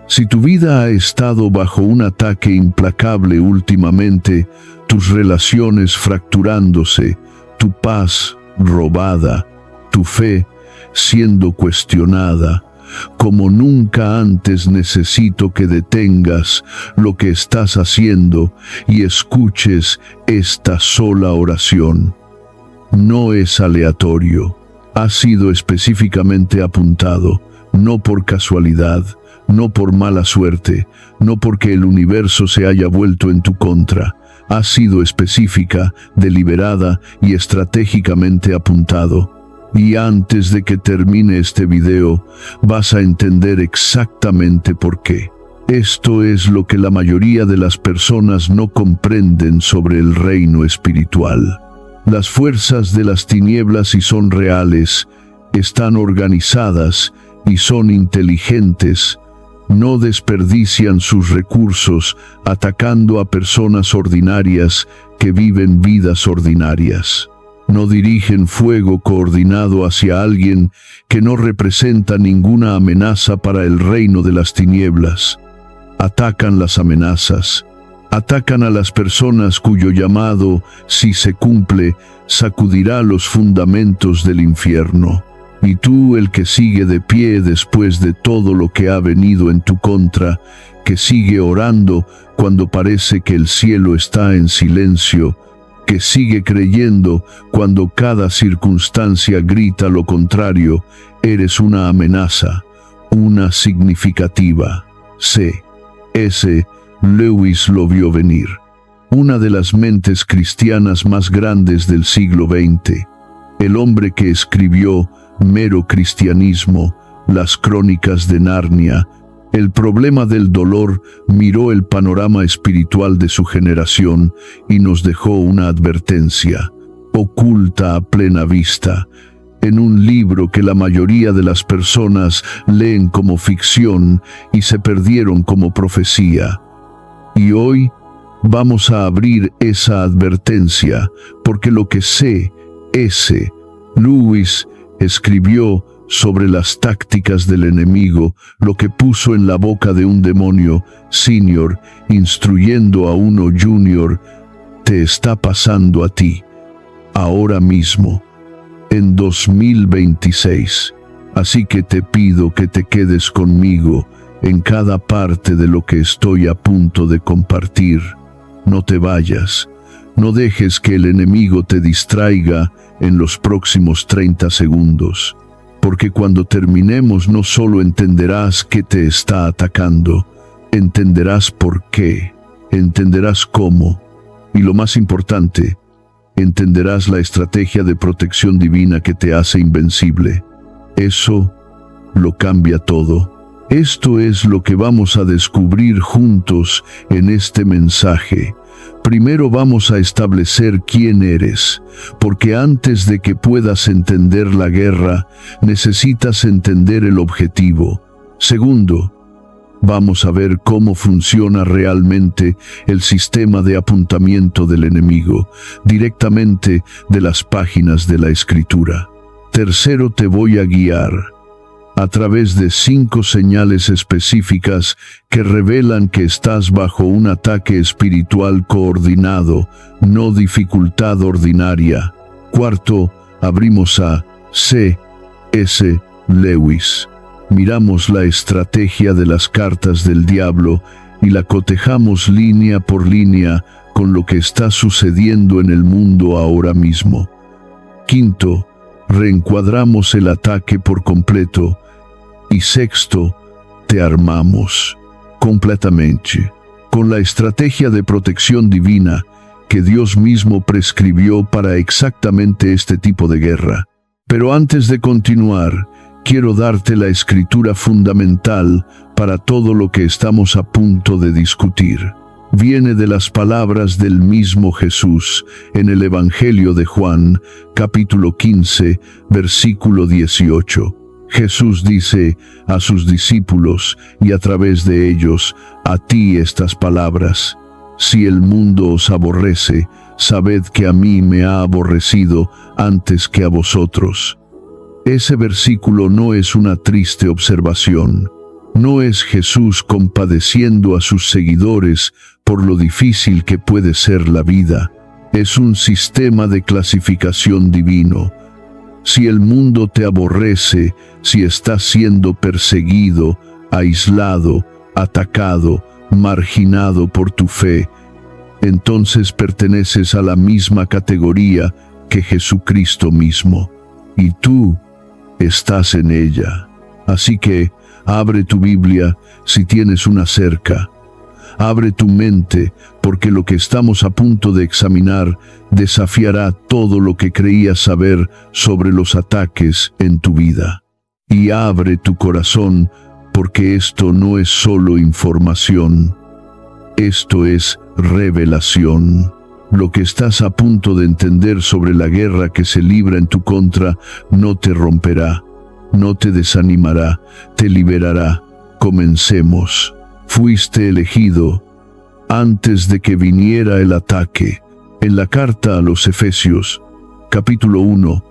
Si tu vida ha estado bajo un ataque implacable últimamente, tus relaciones fracturándose, tu paz robada, tu fe siendo cuestionada, como nunca antes necesito que detengas lo que estás haciendo y escuches esta sola oración. No es aleatorio, ha sido específicamente apuntado, no por casualidad, no por mala suerte, no porque el universo se haya vuelto en tu contra. Ha sido específica, deliberada y estratégicamente apuntado. Y antes de que termine este video, vas a entender exactamente por qué. Esto es lo que la mayoría de las personas no comprenden sobre el reino espiritual. Las fuerzas de las tinieblas, si son reales, están organizadas y son inteligentes. No desperdician sus recursos atacando a personas ordinarias que viven vidas ordinarias. No dirigen fuego coordinado hacia alguien que no representa ninguna amenaza para el reino de las tinieblas. Atacan las amenazas. Atacan a las personas cuyo llamado, si se cumple, sacudirá los fundamentos del infierno. Y tú, el que sigue de pie después de todo lo que ha venido en tu contra, que sigue orando cuando parece que el cielo está en silencio, que sigue creyendo cuando cada circunstancia grita lo contrario, eres una amenaza, una significativa. C.S. Lewis lo vio venir. Una de las mentes cristianas más grandes del siglo XX. El hombre que escribió Mero Cristianismo, las Crónicas de Narnia, el problema del dolor, miró el panorama espiritual de su generación y nos dejó una advertencia, oculta a plena vista, en un libro que la mayoría de las personas leen como ficción y se perdieron como profecía. Y hoy vamos a abrir esa advertencia, porque lo que C.S. Lewis escribió sobre las tácticas del enemigo, lo que puso en la boca de un demonio senior, instruyendo a uno junior, te está pasando a ti, ahora mismo, en 2026. Así que te pido que te quedes conmigo en cada parte de lo que estoy a punto de compartir. No te vayas, no dejes que el enemigo te distraiga en los próximos 30 segundos. Porque cuando terminemos no solo entenderás qué te está atacando, entenderás por qué, entenderás cómo, y lo más importante, entenderás la estrategia de protección divina que te hace invencible. Eso lo cambia todo. Esto es lo que vamos a descubrir juntos en este mensaje. Primero vamos a establecer quién eres, porque antes de que puedas entender la guerra, necesitas entender el objetivo. Segundo, vamos a ver cómo funciona realmente el sistema de apuntamiento del enemigo, directamente de las páginas de la Escritura. Tercero, te voy a guiar a través de 5 señales específicas que revelan que estás bajo un ataque espiritual coordinado, no dificultad ordinaria. Cuarto, abrimos a C.S. Lewis. Miramos la estrategia de las cartas del diablo y la cotejamos línea por línea con lo que está sucediendo en el mundo ahora mismo. Quinto, reencuadramos el ataque por completo. Y sexto, te armamos completamente con la estrategia de protección divina que Dios mismo prescribió para exactamente este tipo de guerra. Pero antes de continuar, quiero darte la escritura fundamental para todo lo que estamos a punto de discutir. Viene de las palabras del mismo Jesús en el Evangelio de Juan, capítulo 15, versículo 18. Jesús dice a sus discípulos y a través de ellos a ti estas palabras: si el mundo os aborrece, sabed que a mí me ha aborrecido antes que a vosotros. Ese versículo no es una triste observación, No es Jesús compadeciendo a sus seguidores por lo difícil que puede ser la vida. Es un sistema de clasificación divino. Si el mundo te aborrece, si estás siendo perseguido, aislado, atacado, marginado por tu fe, entonces perteneces a la misma categoría que Jesucristo mismo, y tú estás en ella. Así que abre tu Biblia si tienes una cerca. Abre tu mente, porque lo que estamos a punto de examinar desafiará todo lo que creías saber sobre los ataques en tu vida. Y abre tu corazón, porque esto no es solo información. Esto es revelación. Lo que estás a punto de entender sobre la guerra que se libra en tu contra no te romperá, no te desanimará, te liberará. Comencemos. Fuiste elegido antes de que viniera el ataque. En la carta a los Efesios, capítulo 1,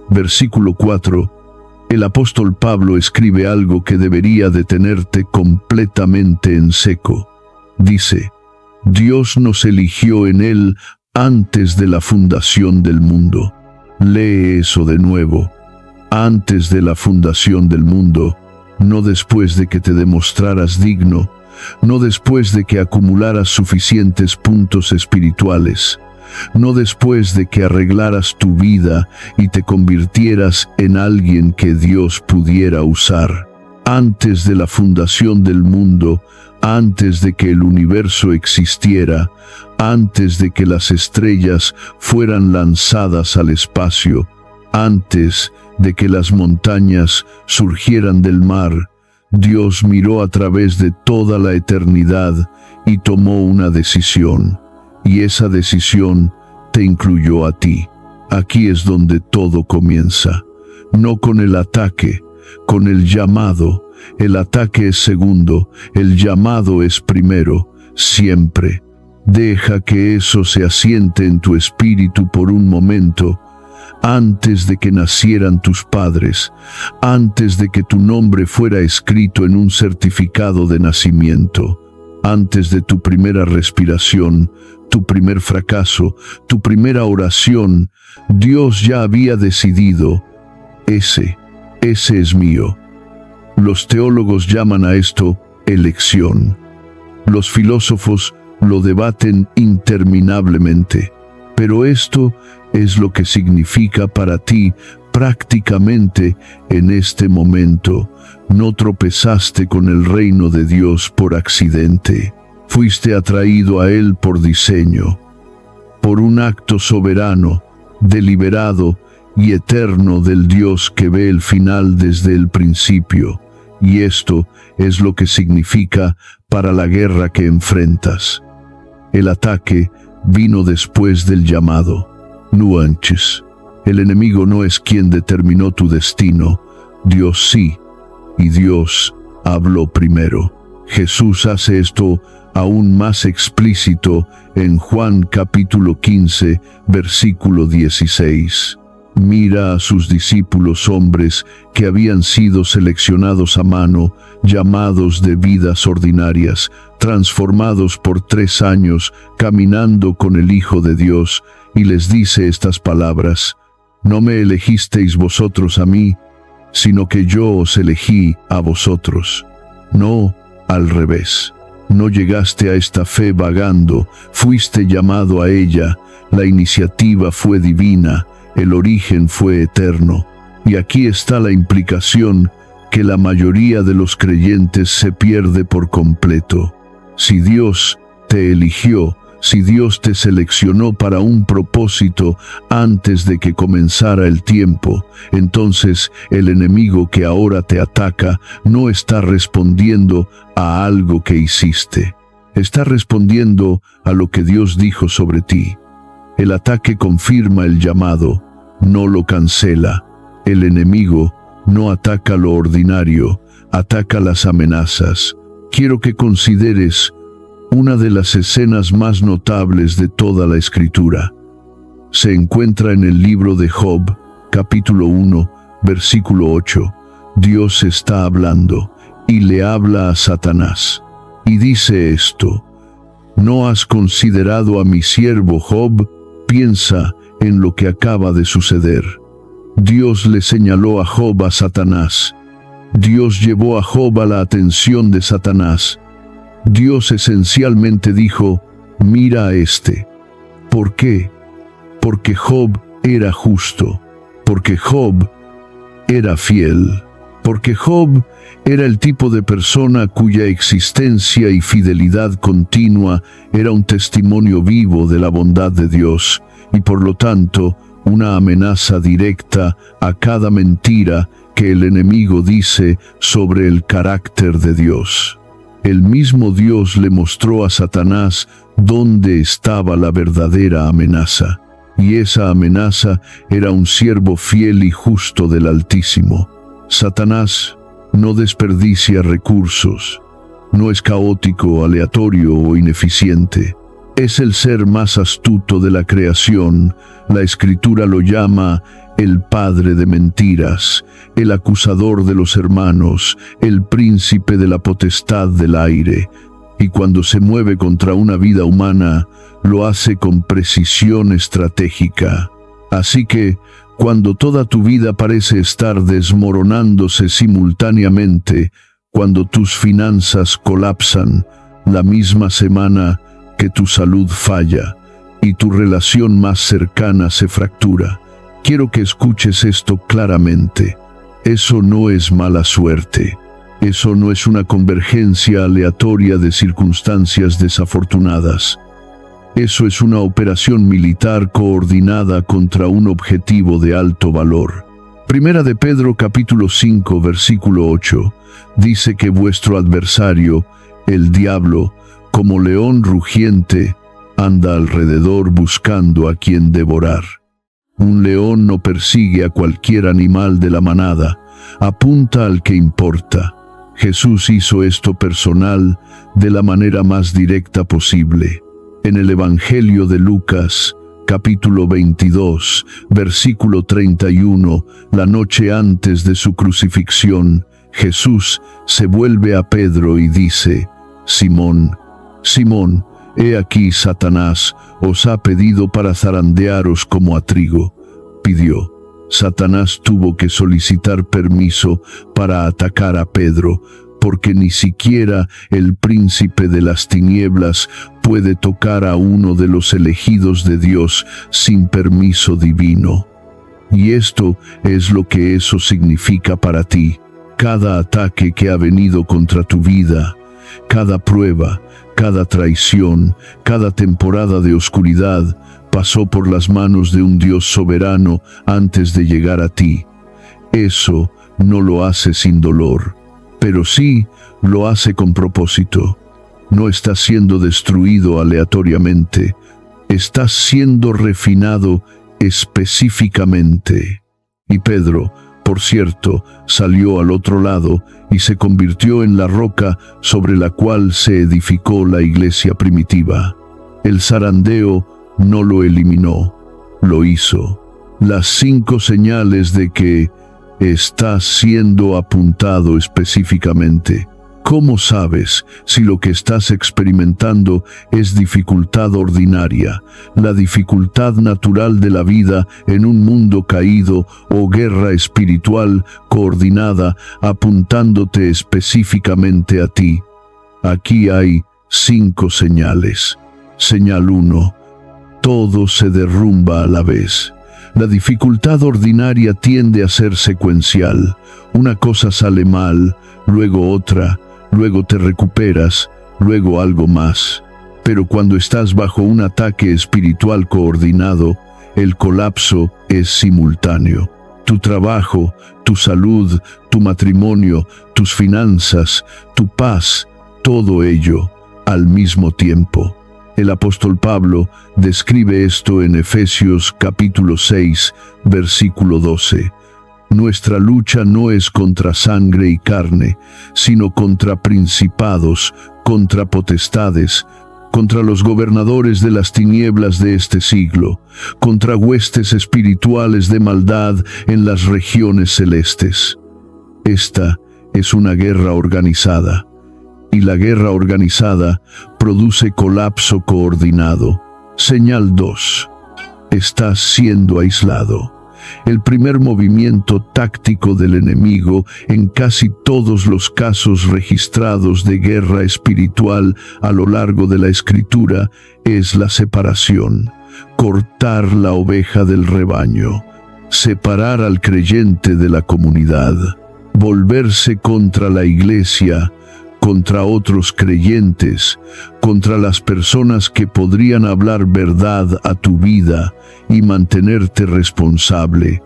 versículo 4, el apóstol Pablo escribe algo que debería detenerte completamente en seco. Dice: Dios nos eligió en Él antes de la fundación del mundo. Lee eso de nuevo. Antes de la fundación del mundo, no después de que te demostraras digno, no después de que acumularas suficientes puntos espirituales, no después de que arreglaras tu vida y te convirtieras en alguien que Dios pudiera usar. Antes de la fundación del mundo, antes de que el universo existiera, antes de que las estrellas fueran lanzadas al espacio, antes de que las montañas surgieran del mar, Dios miró a través de toda la eternidad y tomó una decisión. Y esa decisión te incluyó a ti. Aquí es donde todo comienza. No con el ataque, con el llamado. El ataque es segundo, el llamado es primero, siempre. Deja que eso se asiente en tu espíritu por un momento. Antes de que nacieran tus padres, antes de que tu nombre fuera escrito en un certificado de nacimiento, antes de tu primera respiración, tu primer fracaso, tu primera oración, Dios ya había decidido: ese es mío. Los teólogos llaman a esto elección. Los filósofos lo debaten interminablemente, pero esto es lo que significa para ti prácticamente en este momento. No tropezaste con el reino de Dios por accidente. Fuiste atraído a Él por diseño, por un acto soberano, deliberado y eterno del Dios que ve el final desde el principio. Y esto es lo que significa para la guerra que enfrentas. El ataque vino después del llamado. No antes. El enemigo no es quien determinó tu destino. Dios sí. Y Dios habló primero. Jesús hace esto aún más explícito en Juan capítulo 15, versículo 16. Mira a sus discípulos, hombres que habían sido seleccionados a mano, llamados de vidas ordinarias, transformados por 3 años, caminando con el Hijo de Dios, y les dice estas palabras: No me elegisteis vosotros a mí, sino que yo os elegí a vosotros. No al revés. No llegaste a esta fe vagando, fuiste llamado a ella, la iniciativa fue divina, el origen fue eterno. Y aquí está la implicación que la mayoría de los creyentes se pierde por completo. Si Dios te eligió, si Dios te seleccionó para un propósito antes de que comenzara el tiempo, entonces el enemigo que ahora te ataca no está respondiendo a algo que hiciste. Está respondiendo a lo que Dios dijo sobre ti. El ataque confirma el llamado, no lo cancela. El enemigo no ataca lo ordinario, ataca las amenazas. Quiero que consideres una de las escenas más notables de toda la Escritura. Se encuentra en el libro de Job, capítulo 1, versículo 8. Dios está hablando y le habla a Satanás. Y dice esto: ¿no has considerado a mi siervo Job? Piensa en lo que acaba de suceder. Dios le señaló a Job a Satanás. Dios llevó a Job a la atención de Satanás. Dios esencialmente dijo: mira a este. ¿Por qué? Porque Job era justo. Porque Job era fiel. Porque Job era el tipo de persona cuya existencia y fidelidad continua era un testimonio vivo de la bondad de Dios, y por lo tanto, una amenaza directa a cada mentira que el enemigo dice sobre el carácter de Dios. El mismo Dios le mostró a Satanás dónde estaba la verdadera amenaza, y esa amenaza era un siervo fiel y justo del Altísimo. Satanás no desperdicia recursos, no es caótico, aleatorio o ineficiente. Es el ser más astuto de la creación. La Escritura lo llama el padre de mentiras, el acusador de los hermanos, el príncipe de la potestad del aire. Y cuando se mueve contra una vida humana, lo hace con precisión estratégica. Así que, cuando toda tu vida parece estar desmoronándose simultáneamente, cuando tus finanzas colapsan la misma semana que tu salud falla y tu relación más cercana se fractura, quiero que escuches esto claramente. Eso no es mala suerte. Eso no es una convergencia aleatoria de circunstancias desafortunadas. Eso es una operación militar coordinada contra un objetivo de alto valor. Primera de Pedro capítulo 5 versículo 8 dice que vuestro adversario, el diablo, como león rugiente, anda alrededor buscando a quien devorar. Un león no persigue a cualquier animal de la manada, apunta al que importa. Jesús hizo esto personal de la manera más directa posible. En el Evangelio de Lucas, capítulo 22, versículo 31, la noche antes de su crucifixión, Jesús se vuelve a Pedro y dice: Simón, Simón, he aquí Satanás os ha pedido para zarandearos como a trigo. Pidió. Satanás tuvo que solicitar permiso para atacar a Pedro, porque ni siquiera el príncipe de las tinieblas puede tocar a uno de los elegidos de Dios sin permiso divino. Y esto es lo que eso significa para ti. Cada ataque que ha venido contra tu vida, cada prueba, cada traición, cada temporada de oscuridad, pasó por las manos de un Dios soberano antes de llegar a ti. Eso no lo hace sin dolor, pero sí lo hace con propósito. No estás siendo destruido aleatoriamente, estás siendo refinado específicamente. Y Pedro, por cierto, salió al otro lado y se convirtió en la roca sobre la cual se edificó la iglesia primitiva. El zarandeo no lo eliminó, lo hizo. Las 5 señales de que estás siendo apuntado específicamente. ¿Cómo sabes si lo que estás experimentando es dificultad ordinaria, la dificultad natural de la vida en un mundo caído o guerra espiritual coordinada apuntándote específicamente a ti? Aquí hay 5 señales. Señal 1. Todo se derrumba a la vez. La dificultad ordinaria tiende a ser secuencial. Una cosa sale mal, luego otra, luego te recuperas, luego algo más. Pero cuando estás bajo un ataque espiritual coordinado, el colapso es simultáneo. Tu trabajo, tu salud, tu matrimonio, tus finanzas, tu paz, todo ello al mismo tiempo. El apóstol Pablo describe esto en Efesios capítulo 6, versículo 12. Nuestra lucha no es contra sangre y carne, sino contra principados, contra potestades, contra los gobernadores de las tinieblas de este siglo, contra huestes espirituales de maldad en las regiones celestes. Esta es una guerra organizada. Y la guerra organizada produce colapso coordinado. Señal 2. Estás siendo aislado. El primer movimiento táctico del enemigo en casi todos los casos registrados de guerra espiritual a lo largo de la Escritura es la separación, cortar la oveja del rebaño, separar al creyente de la comunidad, volverse contra la iglesia, contra otros creyentes, contra las personas que podrían hablar verdad a tu vida y mantenerte responsable.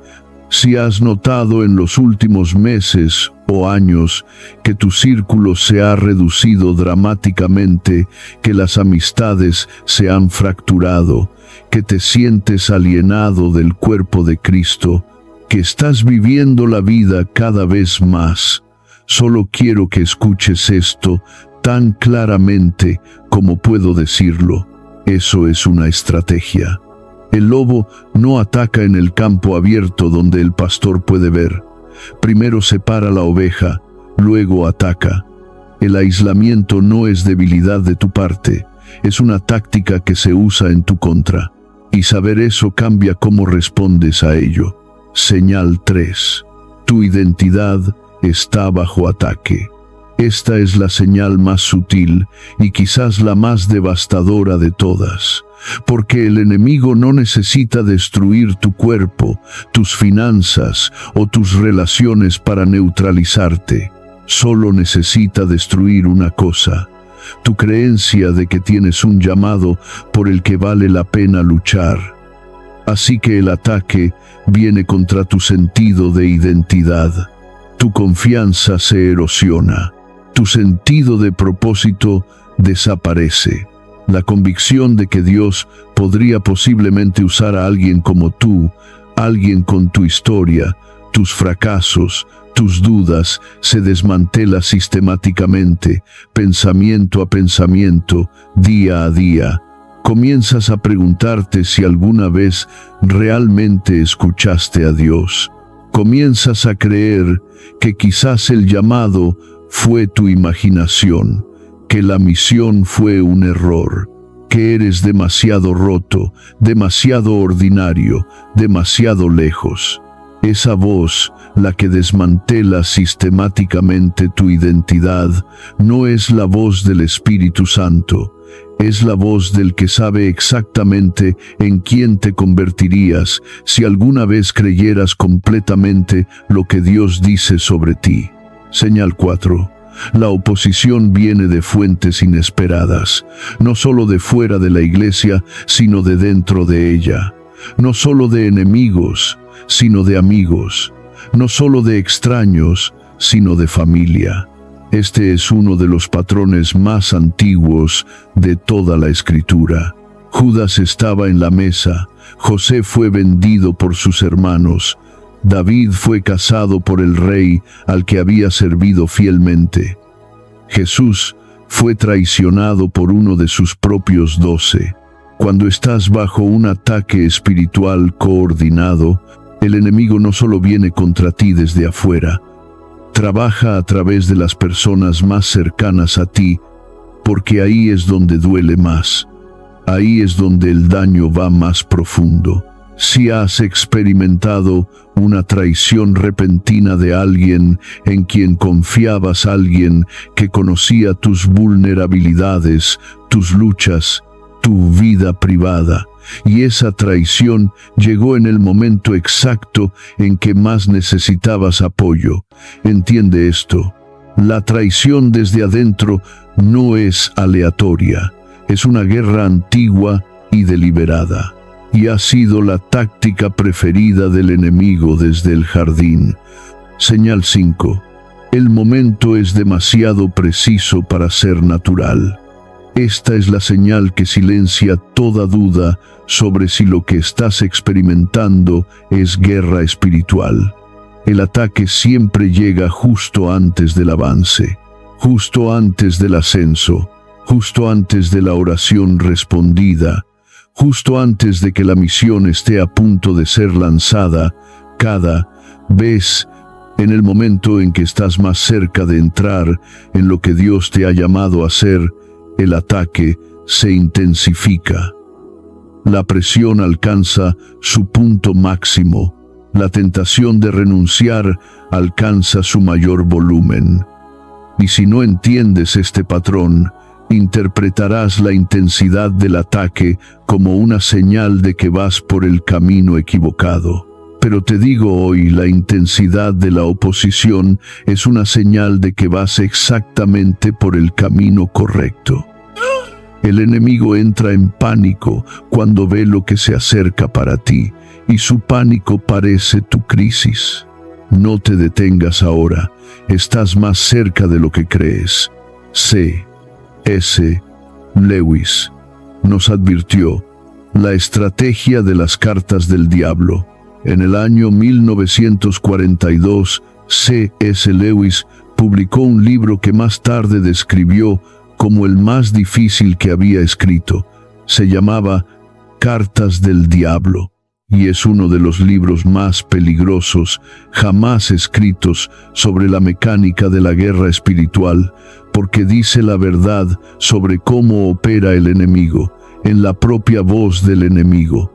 Si has notado en los últimos meses o años que tu círculo se ha reducido dramáticamente, que las amistades se han fracturado, que te sientes alienado del cuerpo de Cristo, que estás viviendo la vida cada vez más, solo quiero que escuches esto tan claramente como puedo decirlo. Eso es una estrategia. El lobo no ataca en el campo abierto donde el pastor puede ver. Primero separa la oveja, luego ataca. El aislamiento no es debilidad de tu parte, es una táctica que se usa en tu contra. Y saber eso cambia cómo respondes a ello. Señal 3. Tu identidad está bajo ataque. Esta es la señal más sutil y quizás la más devastadora de todas, porque el enemigo no necesita destruir tu cuerpo, tus finanzas o tus relaciones para neutralizarte. Solo necesita destruir una cosa: tu creencia de que tienes un llamado por el que vale la pena luchar. Así que el ataque viene contra tu sentido de identidad. Tu confianza se erosiona. Tu sentido de propósito desaparece. La convicción de que Dios podría posiblemente usar a alguien como tú, alguien con tu historia, tus fracasos, tus dudas, se desmantela sistemáticamente, pensamiento a pensamiento, día a día. Comienzas a preguntarte si alguna vez realmente escuchaste a Dios. Comienzas a creer que quizás el llamado fue tu imaginación, que la misión fue un error, que eres demasiado roto, demasiado ordinario, demasiado lejos. Esa voz, la que desmantela sistemáticamente tu identidad, no es la voz del Espíritu Santo. Es la voz del que sabe exactamente en quién te convertirías si alguna vez creyeras completamente lo que Dios dice sobre ti. Señal 4. La oposición viene de fuentes inesperadas, no solo de fuera de la iglesia, sino de dentro de ella. No solo de enemigos, sino de amigos. No solo de extraños, sino de familia. Este es uno de los patrones más antiguos de toda la Escritura. Judas estaba en la mesa, José fue vendido por sus hermanos, David fue casado por el rey al que había servido fielmente. Jesús fue traicionado por uno de sus propios 12. Cuando estás bajo un ataque espiritual coordinado, el enemigo no solo viene contra ti desde afuera, trabaja a través de las personas más cercanas a ti, porque ahí es donde duele más. Ahí es donde el daño va más profundo. Si has experimentado una traición repentina de alguien en quien confiabas, alguien que conocía tus vulnerabilidades, tus luchas, tu vida privada, y esa traición llegó en el momento exacto en que más necesitabas apoyo. Entiende esto: la traición desde adentro no es aleatoria, es una guerra antigua y deliberada. Y ha sido la táctica preferida del enemigo desde el jardín. Señal 5. El momento es demasiado preciso para ser natural. Esta es la señal que silencia toda duda sobre si lo que estás experimentando es guerra espiritual. El ataque siempre llega justo antes del avance, justo antes del ascenso, justo antes de la oración respondida, justo antes de que la misión esté a punto de ser lanzada. Cada vez En el momento en que estás más cerca de entrar en lo que Dios te ha llamado a hacer, el ataque se intensifica. La presión alcanza su punto máximo. La tentación de renunciar alcanza su mayor volumen. Y si no entiendes este patrón, interpretarás la intensidad del ataque como una señal de que vas por el camino equivocado. Pero te digo hoy, la intensidad de la oposición es una señal de que vas exactamente por el camino correcto. El enemigo entra en pánico cuando ve lo que se acerca para ti, y su pánico parece tu crisis. No te detengas ahora, estás más cerca de lo que crees. C.S. Lewis nos advirtió la estrategia de las cartas del diablo. En el año 1942, C.S. Lewis publicó un libro que más tarde describió como el más difícil que había escrito. Se llamaba Cartas del Diablo, y es uno de los libros más peligrosos jamás escritos sobre la mecánica de la guerra espiritual, porque dice la verdad sobre cómo opera el enemigo, en la propia voz del enemigo.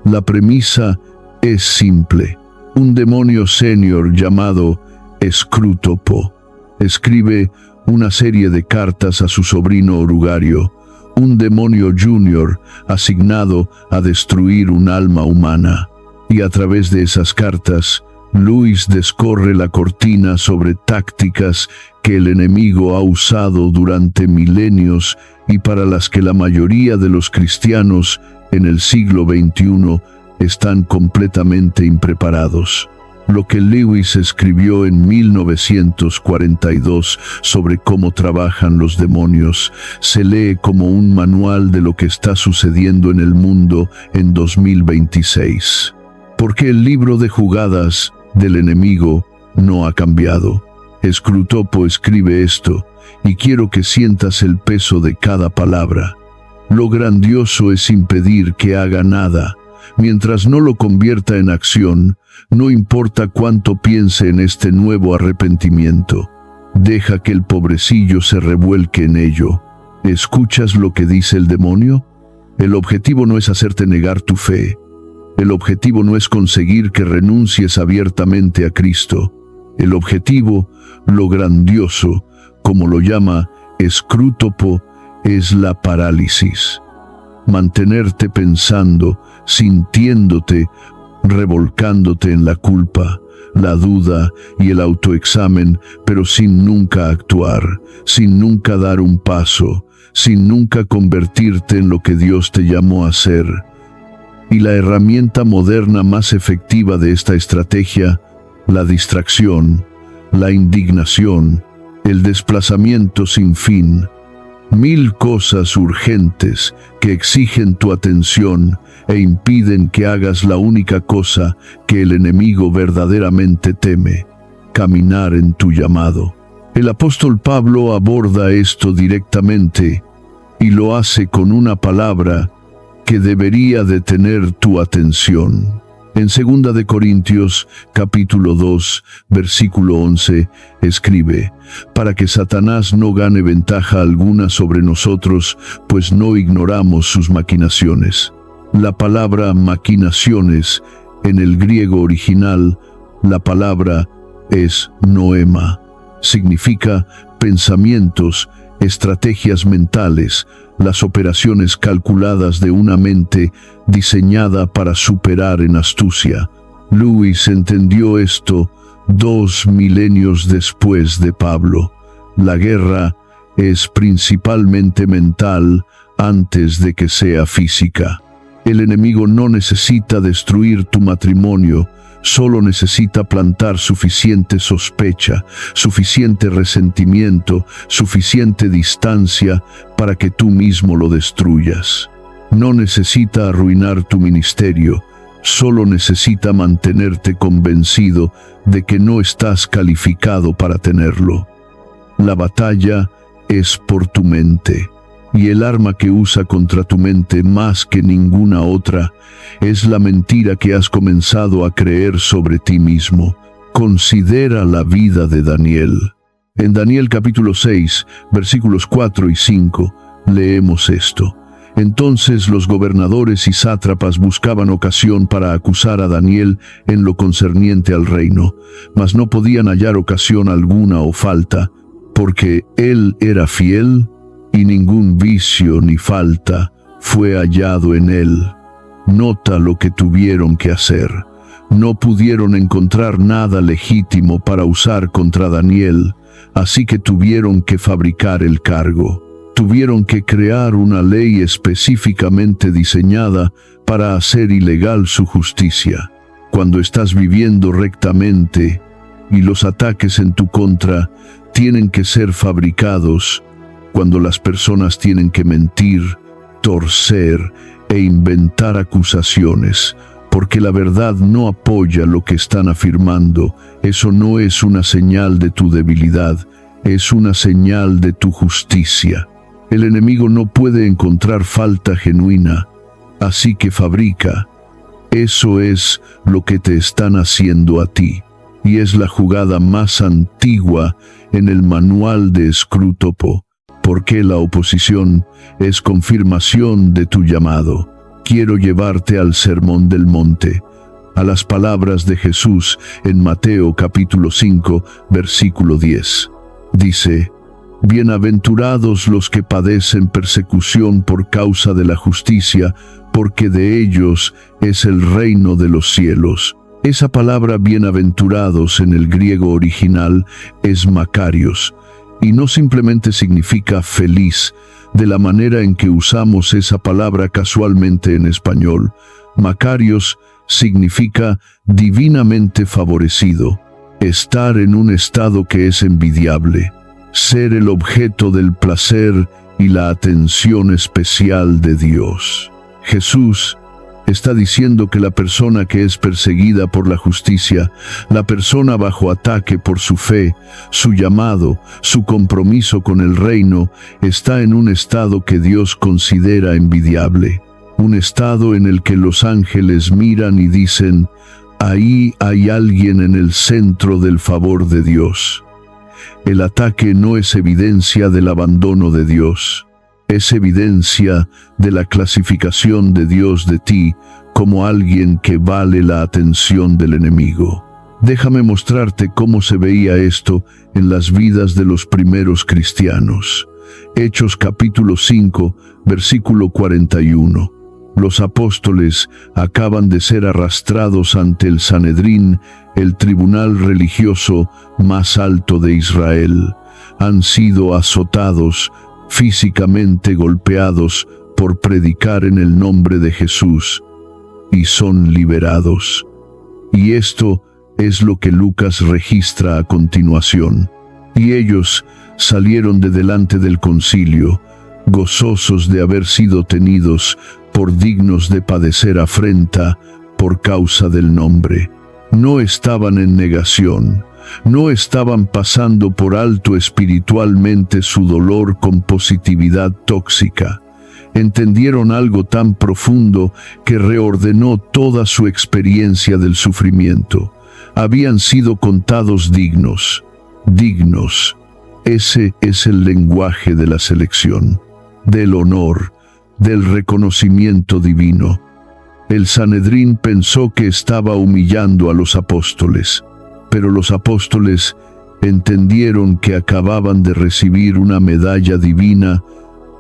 La premisa es simple. Un demonio senior llamado Escrútopo escribe una serie de cartas a su sobrino Orugario, un demonio junior asignado a destruir un alma humana. Y a través de esas cartas, Lewis descorre la cortina sobre tácticas que el enemigo ha usado durante milenios y para las que la mayoría de los cristianos en el siglo XXI están completamente impreparados. Lo que Lewis escribió en 1942 sobre cómo trabajan los demonios se lee como un manual de lo que está sucediendo en el mundo en 2026. Porque el libro de jugadas del enemigo no ha cambiado. Escrútopo escribe esto, y quiero que sientas el peso de cada palabra. Lo grandioso es impedir que haga nada. Mientras no lo convierta en acción, no importa cuánto piense en este nuevo arrepentimiento. Deja que el pobrecillo se revuelque en ello. ¿Escuchas lo que dice el demonio? El objetivo no es hacerte negar tu fe. El objetivo no es conseguir que renuncies abiertamente a Cristo. El objetivo, lo grandioso, como lo llama Escrútopo, es la parálisis. Mantenerte pensando, sintiéndote, revolcándote en la culpa, la duda y el autoexamen, pero sin nunca actuar, sin nunca dar un paso, sin nunca convertirte en lo que Dios te llamó a ser. Y la herramienta moderna más efectiva de esta estrategia, la distracción, la indignación, el desplazamiento sin fin. 1000 cosas urgentes que exigen tu atención e impiden que hagas la única cosa que el enemigo verdaderamente teme: caminar en tu llamado. El apóstol Pablo aborda esto directamente y lo hace con una palabra que debería detener tu atención. En 2 de Corintios, capítulo 2, versículo 11, escribe: para que Satanás no gane ventaja alguna sobre nosotros, pues no ignoramos sus maquinaciones. La palabra maquinaciones, en el griego original, la palabra es noema. Significa pensamientos, estrategias mentales, las operaciones calculadas de una mente diseñada para superar en astucia. Lewis entendió esto 2 milenios después de Pablo. La guerra es principalmente mental antes de que sea física. El enemigo no necesita destruir tu matrimonio, solo necesita plantar suficiente sospecha, suficiente resentimiento, suficiente distancia para que tú mismo lo destruyas. No necesita arruinar tu ministerio, solo necesita mantenerte convencido de que no estás calificado para tenerlo. La batalla es por tu mente, y el arma que usa contra tu mente más que ninguna otra es la mentira que has comenzado a creer sobre ti mismo. Considera la vida de Daniel. En Daniel capítulo 6, versículos 4 y 5, leemos esto. Entonces los gobernadores y sátrapas buscaban ocasión para acusar a Daniel en lo concerniente al reino, mas no podían hallar ocasión alguna o falta, porque él era fiel y ningún vicio ni falta fue hallado en él. Nota lo que tuvieron que hacer. No pudieron encontrar nada legítimo para usar contra Daniel, así que tuvieron que fabricar el cargo. Tuvieron que crear una ley específicamente diseñada para hacer ilegal su justicia. Cuando estás viviendo rectamente y los ataques en tu contra tienen que ser fabricados, cuando las personas tienen que mentir, torcer e inventar acusaciones, porque la verdad no apoya lo que están afirmando, eso no es una señal de tu debilidad, es una señal de tu justicia. El enemigo no puede encontrar falta genuina, así que fabrica. Eso es lo que te están haciendo a ti, y es la jugada más antigua en el manual de Screwtape, porque la oposición es confirmación de tu llamado. Quiero llevarte al Sermón del Monte, a las palabras de Jesús en Mateo capítulo 5, versículo 10. Dice: Bienaventurados los que padecen persecución por causa de la justicia, porque de ellos es el reino de los cielos. Esa palabra bienaventurados en el griego original es makarios, y no simplemente significa feliz, de la manera en que usamos esa palabra casualmente en español. Makarios significa divinamente favorecido, estar en un estado que es envidiable, ser el objeto del placer y la atención especial de Dios. Jesús está diciendo que la persona que es perseguida por la justicia, la persona bajo ataque por su fe, su llamado, su compromiso con el reino, está en un estado que Dios considera envidiable, un estado en el que los ángeles miran y dicen: ahí hay alguien en el centro del favor de Dios. El ataque no es evidencia del abandono de Dios, es evidencia de la clasificación de Dios de ti como alguien que vale la atención del enemigo. Déjame mostrarte cómo se veía esto en las vidas de los primeros cristianos. Hechos capítulo 5, versículo 41. Los apóstoles acaban de ser arrastrados ante el Sanedrín, el tribunal religioso más alto de Israel. Han sido azotados, físicamente golpeados por predicar en el nombre de Jesús, y son liberados. Y esto es lo que Lucas registra a continuación. Y ellos salieron de delante del concilio, gozosos de haber sido tenidos por dignos de padecer afrenta por causa del nombre. No estaban en negación, no estaban pasando por alto espiritualmente su dolor con positividad tóxica. Entendieron algo tan profundo que reordenó toda su experiencia del sufrimiento. Habían sido contados dignos. Ese es el lenguaje de la selección, del honor, del reconocimiento divino. El Sanedrín pensó que estaba humillando a los apóstoles, pero los apóstoles entendieron que acababan de recibir una medalla divina,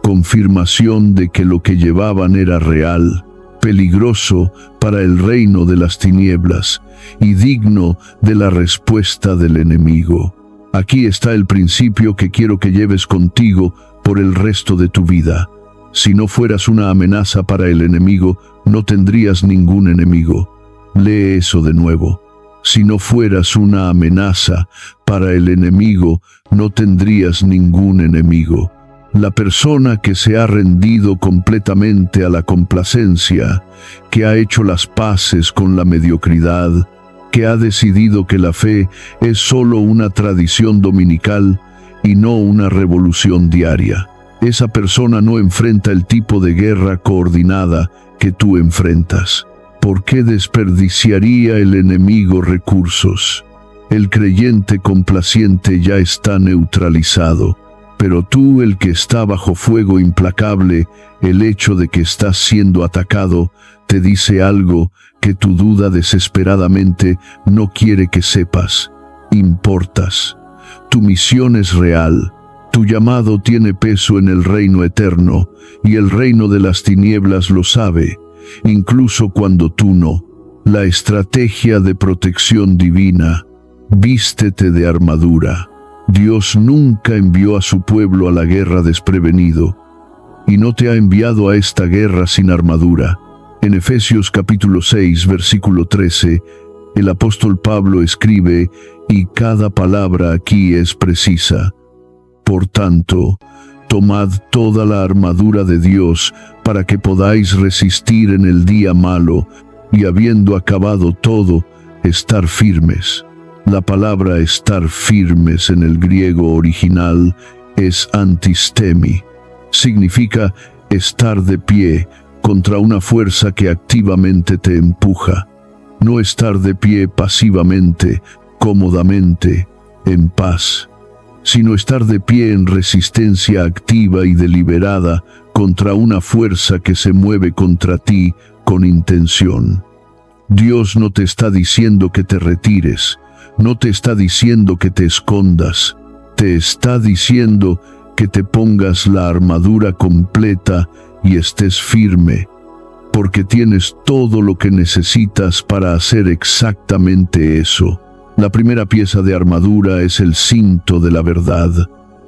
confirmación de que lo que llevaban era real, peligroso para el reino de las tinieblas y digno de la respuesta del enemigo. Aquí está el principio que quiero que lleves contigo por el resto de tu vida. Si no fueras una amenaza para el enemigo, no tendrías ningún enemigo. Lee eso de nuevo. Si no fueras una amenaza para el enemigo, no tendrías ningún enemigo. La persona que se ha rendido completamente a la complacencia, que ha hecho las paces con la mediocridad, que ha decidido que la fe es solo una tradición dominical y no una revolución diaria. Esa persona no enfrenta el tipo de guerra coordinada que tú enfrentas. ¿Por qué desperdiciaría el enemigo recursos? El creyente complaciente ya está neutralizado, pero tú, el que está bajo fuego implacable, el hecho de que estás siendo atacado, te dice algo que tu duda desesperadamente no quiere que sepas. Importas. Tu misión es real. Tu llamado tiene peso en el reino eterno, y el reino de las tinieblas lo sabe, incluso cuando tú no. La estrategia de protección divina. Vístete de armadura. Dios nunca envió a su pueblo a la guerra desprevenido, y no te ha enviado a esta guerra sin armadura. En Efesios capítulo 6, versículo 13, el apóstol Pablo escribe, y cada palabra aquí es precisa. Por tanto, tomad toda la armadura de Dios para que podáis resistir en el día malo, y habiendo acabado todo, estar firmes. La palabra estar firmes en el griego original es antistemi. Significa estar de pie contra una fuerza que activamente te empuja. No estar de pie pasivamente, cómodamente, en paz, sino estar de pie en resistencia activa y deliberada contra una fuerza que se mueve contra ti con intención. Dios no te está diciendo que te retires, no te está diciendo que te escondas, te está diciendo que te pongas la armadura completa y estés firme, porque tienes todo lo que necesitas para hacer exactamente eso. La primera pieza de armadura es el cinto de la verdad.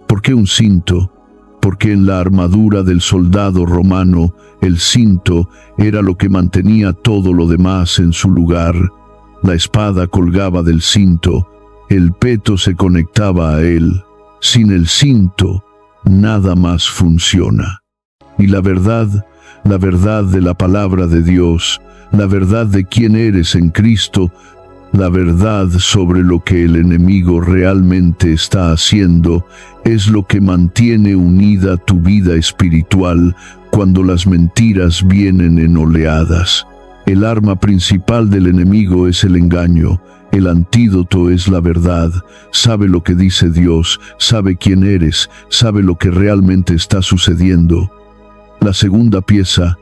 ¿Por qué un cinto? Porque en la armadura del soldado romano, el cinto era lo que mantenía todo lo demás en su lugar. La espada colgaba del cinto, el peto se conectaba a él. Sin el cinto, nada más funciona. Y la verdad de la palabra de Dios, la verdad de quién eres en Cristo, la verdad sobre lo que el enemigo realmente está haciendo, es lo que mantiene unida tu vida espiritual cuando las mentiras vienen en oleadas. El arma principal del enemigo es el engaño. El antídoto es la verdad. Sabe lo que dice Dios, sabe quién eres, sabe lo que realmente está sucediendo. La segunda pieza,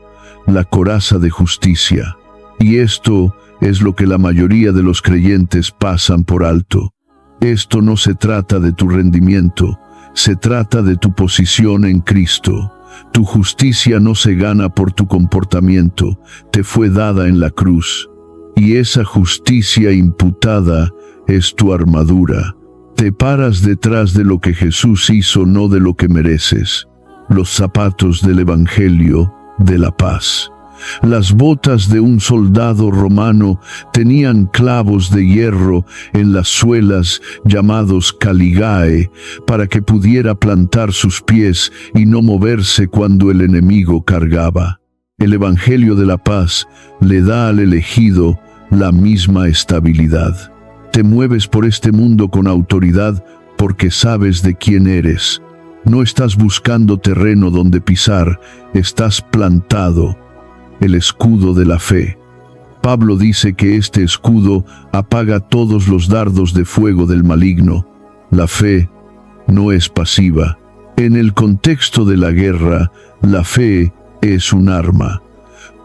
la coraza de justicia. Y esto es lo que la mayoría de los creyentes pasan por alto. Esto no se trata de tu rendimiento, se trata de tu posición en Cristo. Tu justicia no se gana por tu comportamiento, te fue dada en la cruz. Y esa justicia imputada es tu armadura. Te paras detrás de lo que Jesús hizo, no de lo que mereces. Los zapatos del Evangelio de la paz. Las botas de un soldado romano tenían clavos de hierro en las suelas llamados caligae para que pudiera plantar sus pies y no moverse cuando el enemigo cargaba. El Evangelio de la paz le da al elegido la misma estabilidad. Te mueves por este mundo con autoridad porque sabes de quién eres. No estás buscando terreno donde pisar, estás plantado. El escudo de la fe. Pablo dice que este escudo apaga todos los dardos de fuego del maligno. La fe no es pasiva. En el contexto de la guerra, la fe es un arma.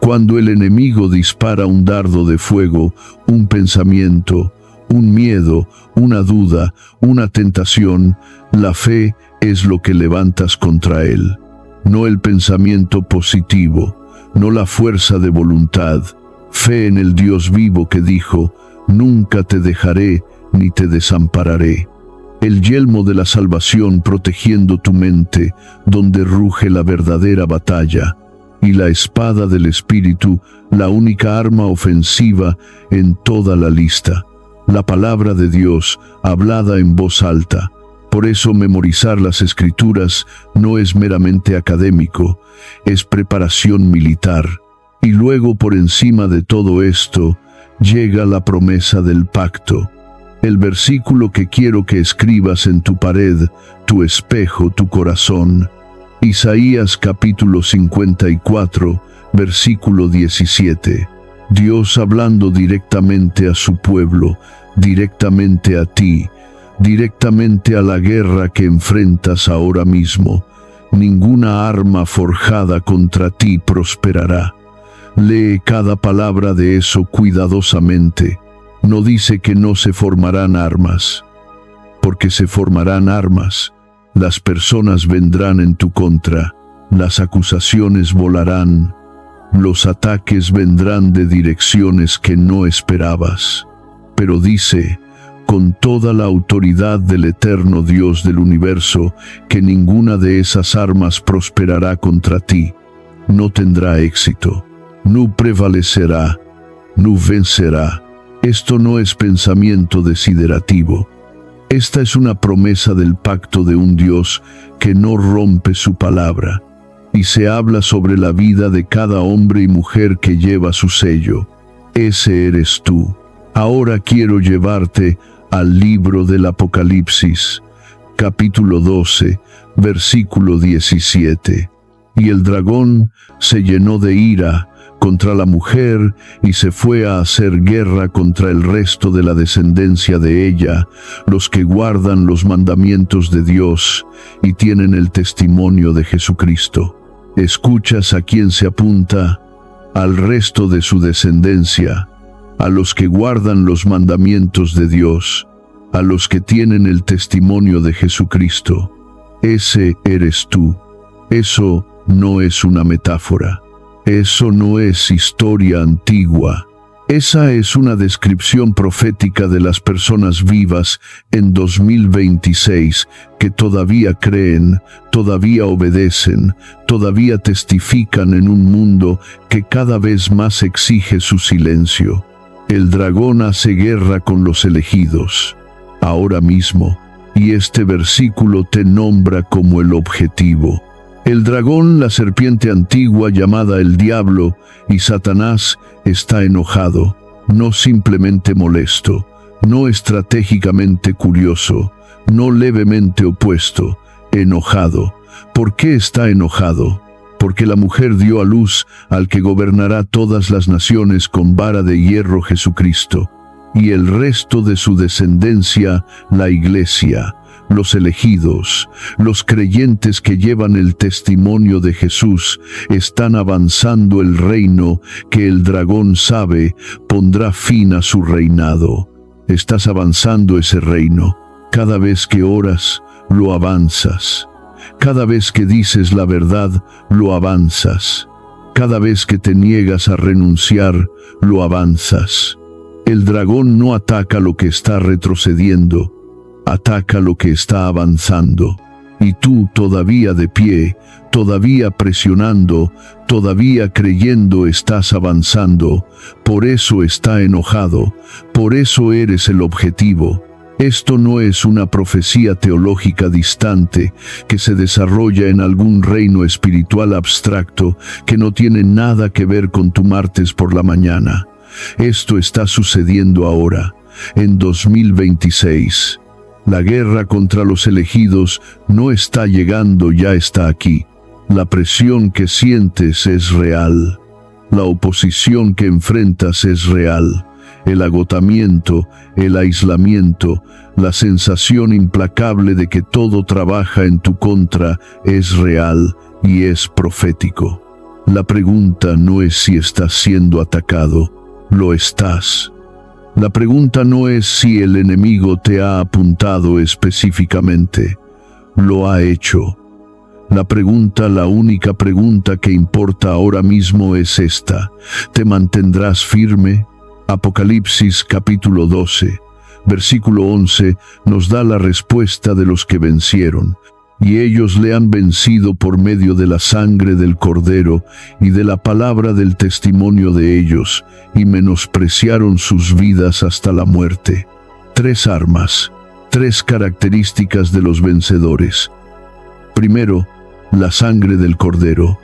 Cuando el enemigo dispara un dardo de fuego, un pensamiento, un miedo, una duda, una tentación, la fe es lo que levantas contra él. No el pensamiento positivo, no la fuerza de voluntad. Fe en el Dios vivo que dijo, nunca te dejaré ni te desampararé. El yelmo de la salvación protegiendo tu mente, donde ruge la verdadera batalla. Y la espada del Espíritu, la única arma ofensiva en toda la lista. La palabra de Dios, hablada en voz alta. Por eso memorizar las Escrituras no es meramente académico, es preparación militar. Y luego, por encima de todo esto, llega la promesa del pacto. El versículo que quiero que escribas en tu pared, tu espejo, tu corazón. Isaías capítulo 54, versículo 17. Dios hablando directamente a su pueblo, directamente a ti, directamente a la guerra que enfrentas ahora mismo. Ninguna arma forjada contra ti prosperará. Lee cada palabra de eso cuidadosamente. No dice que no se formarán armas, porque se formarán armas. Las personas vendrán en tu contra, las acusaciones volarán, los ataques vendrán de direcciones que no esperabas. Pero dice, con toda la autoridad del eterno Dios del universo, que ninguna de esas armas prosperará contra ti. No tendrá éxito, no prevalecerá, no vencerá. Esto no es pensamiento desiderativo. Esta es una promesa del pacto de un Dios que no rompe su palabra, y se habla sobre la vida de cada hombre y mujer que lleva su sello. Ese eres tú. Ahora quiero llevarte al libro del Apocalipsis, capítulo 12, versículo 17. Y el dragón se llenó de ira contra la mujer y se fue a hacer guerra contra el resto de la descendencia de ella, los que guardan los mandamientos de Dios y tienen el testimonio de Jesucristo. ¿Escuchas a quién se apunta? Al resto de su descendencia, a los que guardan los mandamientos de Dios, a los que tienen el testimonio de Jesucristo. Ese eres tú. Eso no es una metáfora. Eso no es historia antigua. Esa es una descripción profética de las personas vivas en 2026 que todavía creen, todavía obedecen, todavía testifican en un mundo que cada vez más exige su silencio. El dragón hace guerra con los elegidos, ahora mismo, y este versículo te nombra como el objetivo. El dragón, la serpiente antigua llamada el diablo y Satanás, está enojado, no simplemente molesto, no estratégicamente curioso, no levemente opuesto, enojado. ¿Por qué está enojado? Porque la mujer dio a luz al que gobernará todas las naciones con vara de hierro, Jesucristo, y el resto de su descendencia, la iglesia, los elegidos, los creyentes que llevan el testimonio de Jesús, están avanzando el reino que el dragón sabe pondrá fin a su reinado. Estás avanzando ese reino. Cada vez que oras, lo avanzas. Cada vez que dices la verdad, lo avanzas. Cada vez que te niegas a renunciar, lo avanzas. El dragón no ataca lo que está retrocediendo, ataca lo que está avanzando. Y tú, todavía de pie, todavía presionando, todavía creyendo, estás avanzando. Por eso está enojado, por eso eres el objetivo. Esto no es una profecía teológica distante que se desarrolla en algún reino espiritual abstracto que no tiene nada que ver con tu martes por la mañana. Esto está sucediendo ahora, en 2026. La guerra contra los elegidos no está llegando, ya está aquí. La presión que sientes es real. La oposición que enfrentas es real. El agotamiento, el aislamiento, la sensación implacable de que todo trabaja en tu contra es real y es profético. La pregunta no es si estás siendo atacado, lo estás. La pregunta no es si el enemigo te ha apuntado específicamente, lo ha hecho. La única pregunta que importa ahora mismo es esta: ¿te mantendrás firme? Apocalipsis capítulo 12, versículo 11 nos da la respuesta de los que vencieron. Y ellos le han vencido por medio de la sangre del Cordero y de la palabra del testimonio de ellos, y menospreciaron sus vidas hasta la muerte. 3 armas, 3 características de los vencedores. Primero, la sangre del Cordero.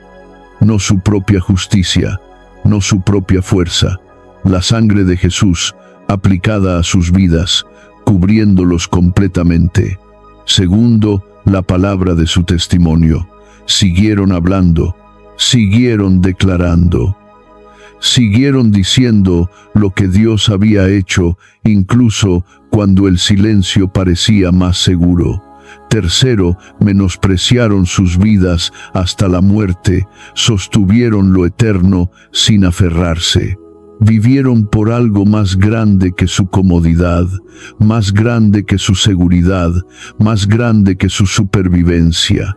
No su propia justicia, no su propia fuerza. La sangre de Jesús, aplicada a sus vidas, cubriéndolos completamente. Segundo, la palabra de su testimonio. Siguieron hablando, siguieron declarando. Siguieron diciendo lo que Dios había hecho, incluso cuando el silencio parecía más seguro. Tercero, menospreciaron sus vidas hasta la muerte, sostuvieron lo eterno sin aferrarse. Vivieron por algo más grande que su comodidad, más grande que su seguridad, más grande que su supervivencia.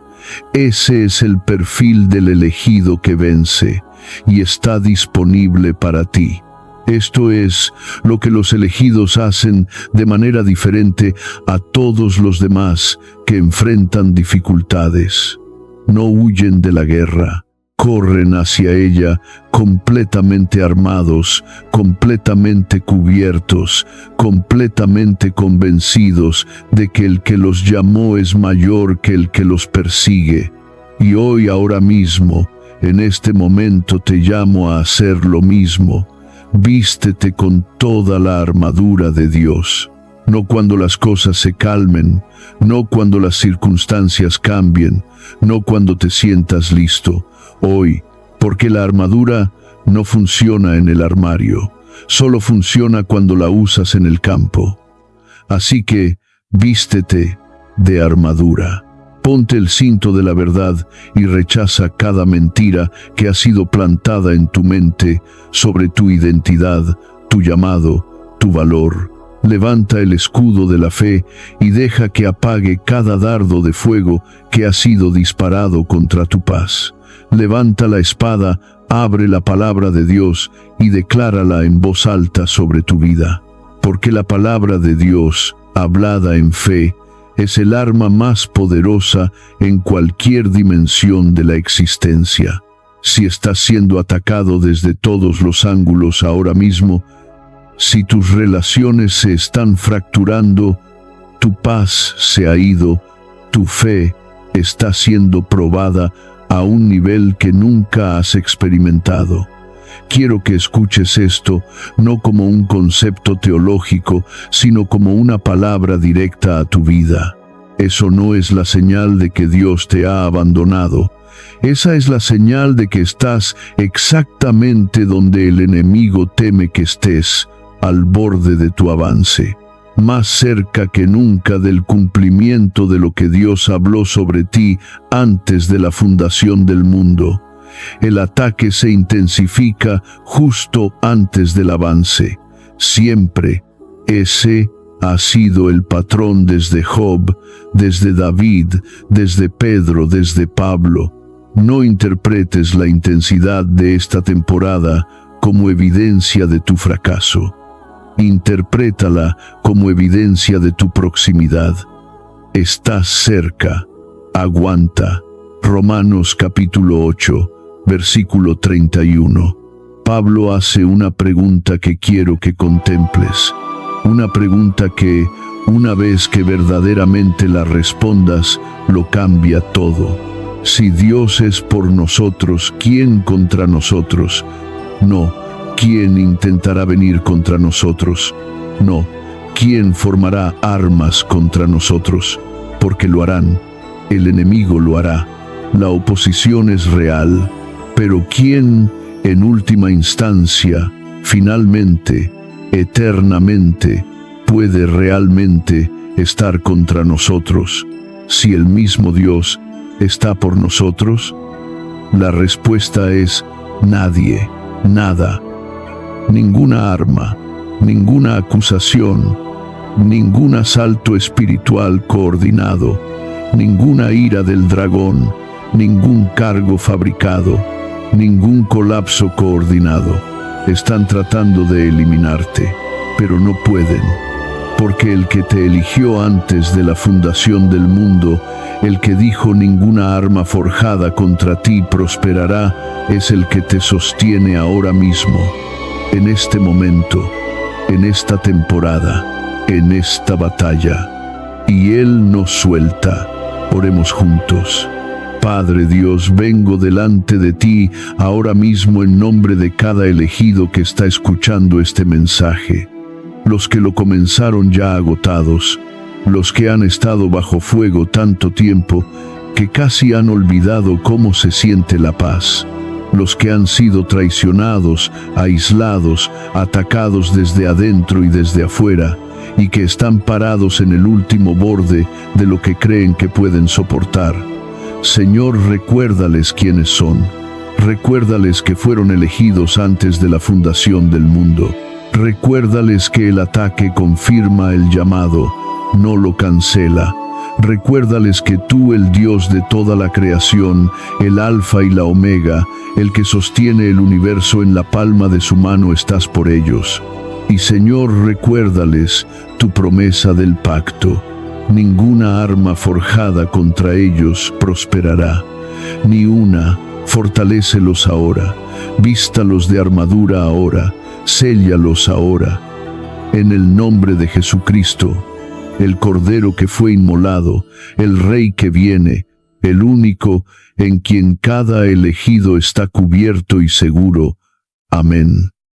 Ese es el perfil del elegido que vence y está disponible para ti. Esto es lo que los elegidos hacen de manera diferente a todos los demás que enfrentan dificultades. No huyen de la guerra. Corren hacia ella completamente armados, completamente cubiertos, completamente convencidos de que el que los llamó es mayor que el que los persigue. Y hoy, ahora mismo, en este momento te llamo a hacer lo mismo. Vístete con toda la armadura de Dios. No cuando las cosas se calmen, no cuando las circunstancias cambien, no cuando te sientas listo. Hoy, porque la armadura no funciona en el armario, solo funciona cuando la usas en el campo. Así que, vístete de armadura. Ponte el cinto de la verdad y rechaza cada mentira que ha sido plantada en tu mente sobre tu identidad, tu llamado, tu valor. Levanta el escudo de la fe y deja que apague cada dardo de fuego que ha sido disparado contra tu paz. Levanta la espada, abre la palabra de Dios y declárala en voz alta sobre tu vida. Porque la palabra de Dios, hablada en fe, es el arma más poderosa en cualquier dimensión de la existencia. Si estás siendo atacado desde todos los ángulos ahora mismo, si tus relaciones se están fracturando, tu paz se ha ido, tu fe está siendo probada a un nivel que nunca has experimentado. Quiero que escuches esto no como un concepto teológico, sino como una palabra directa a tu vida. Eso no es la señal de que Dios te ha abandonado. Esa es la señal de que estás exactamente donde el enemigo teme que estés, al borde de tu avance, más cerca que nunca del cumplimiento de lo que Dios habló sobre ti antes de la fundación del mundo. El ataque se intensifica justo antes del avance. Siempre ese ha sido el patrón desde Job, desde David, desde Pedro, desde Pablo. No interpretes la intensidad de esta temporada como evidencia de tu fracaso. Interprétala como evidencia de tu proximidad. Estás cerca. Aguanta. Romanos capítulo 8, versículo 31. Pablo hace una pregunta que quiero que contemples. Una pregunta que, una vez que verdaderamente la respondas, lo cambia todo. Si Dios es por nosotros, ¿quién contra nosotros? No. ¿Quién intentará venir contra nosotros? No. ¿Quién formará armas contra nosotros? Porque lo harán. El enemigo lo hará. La oposición es real. Pero ¿quién, en última instancia, finalmente, eternamente, puede realmente estar contra nosotros? Si el mismo Dios está por nosotros, la respuesta es nadie, nada. Ninguna arma, ninguna acusación, ningún asalto espiritual coordinado, ninguna ira del dragón, ningún cargo fabricado, ningún colapso coordinado. Están tratando de eliminarte, pero no pueden, porque el que te eligió antes de la fundación del mundo, el que dijo ninguna arma forjada contra ti prosperará, es el que te sostiene ahora mismo. En este momento, en esta temporada, en esta batalla, y Él nos suelta. Oremos juntos. Padre Dios, vengo delante de ti ahora mismo en nombre de cada elegido que está escuchando este mensaje. Los que lo comenzaron ya agotados, los que han estado bajo fuego tanto tiempo que casi han olvidado cómo se siente la paz. los que han sido traicionados, aislados, atacados desde adentro y desde afuera, y que están parados en el último borde de lo que creen que pueden soportar. Señor, recuérdales quiénes son. Recuérdales que fueron elegidos antes de la fundación del mundo. Recuérdales que el ataque confirma el llamado, no lo cancela. Recuérdales que tú, el Dios de toda la creación, el Alfa y la Omega, el que sostiene el universo en la palma de su mano, estás por ellos. Y Señor, recuérdales tu promesa del pacto. Ninguna arma forjada contra ellos prosperará, ni una. Fortalécelos ahora, vístalos de armadura ahora, séllalos ahora. En el nombre de Jesucristo, el Cordero que fue inmolado, el Rey que viene, el único en quien cada elegido está cubierto y seguro. Amén.